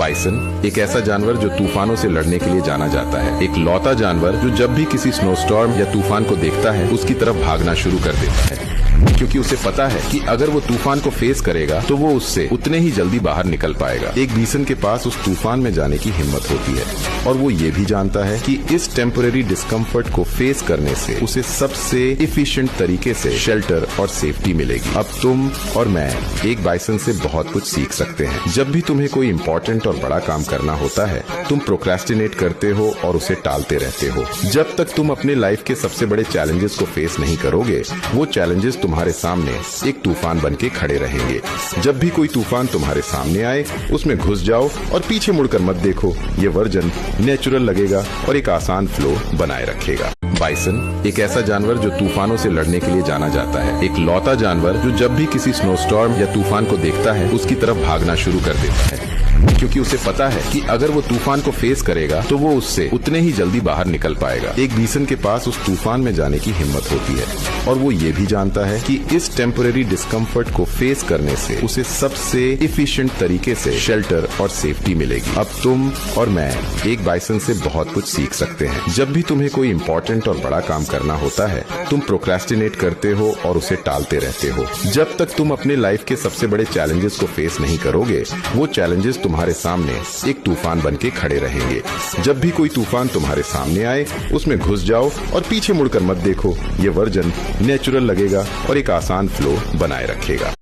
Bison एक ऐसा जानवर जो तूफानों से लड़ने के लिए जाना जाता है। एक लौता जानवर जो जब भी किसी स्नोस्टॉर्म या तूफान को देखता है उसकी तरफ भागना शुरू कर देता है, क्योंकि उसे पता है कि अगर वो तूफान को फेस करेगा तो वो उससे उतने ही जल्दी बाहर निकल पाएगा। एक बीसन के पास उस तूफान में जाने की हिम्मत होती है और वो ये भी जानता है कि इस टेम्परेरी डिस्कम्फर्ट को फेस करने से उसे सबसे इफिशिएंट तरीके से शेल्टर और सेफ्टी मिलेगी। अब तुम और मैं एक बाइसन से बहुत कुछ सीख सकते हैं। जब भी तुम्हें कोई इम्पोर्टेंट और बड़ा काम करना होता है, तुम प्रोक्रेस्टिनेट करते हो और उसे टालते रहते हो। जब तक तुम अपने लाइफ के सबसे बड़े चैलेंजेस को फेस नहीं करोगे, वो चैलेंजेस तुम्हारे सामने एक तूफान बन के खड़े रहेंगे। जब भी कोई तूफान तुम्हारे सामने आए, उसमें घुस जाओ और पीछे मुड़कर मत देखो। ये वर्जन नेचुरल लगेगा और एक आसान फ्लो बनाए रखेगा। बाइसन एक ऐसा जानवर जो तूफानों से लड़ने के लिए जाना जाता है। एक लौता जानवर जो जब भी किसी स्नोस्टॉर्म या तूफान को देखता है उसकी तरफ भागना शुरू कर देता है, क्योंकि उसे पता है कि अगर वो तूफान को फेस करेगा तो वो उससे उतने ही जल्दी बाहर निकल पाएगा। एक बीसन के पास उस तूफान में जाने की हिम्मत होती है और वो ये भी जानता है कि इस टेम्परेरी डिस्कम्फर्ट को फेस करने से उसे सबसे इफिशिएंट तरीके से शेल्टर और सेफ्टी मिलेगी। अब तुम और मैं एक बाइसन से बहुत कुछ सीख सकते हैं। जब भी तुम्हें कोई इम्पोर्टेंट और बड़ा काम करना होता है, तुम प्रोक्रेस्टिनेट करते हो और उसे टालते रहते हो। जब तक तुम अपने लाइफ के सबसे बड़े चैलेंजेस को फेस नहीं करोगे, वो चैलेंजेस तुम्हारे सामने एक तूफान बन के खड़े रहेंगे। जब भी कोई तूफान तुम्हारे सामने आए, उसमें घुस जाओ और पीछे मुड़कर मत देखो। ये वर्जन नेचुरल लगेगा और एक आसान फ्लो बनाए रखेगा।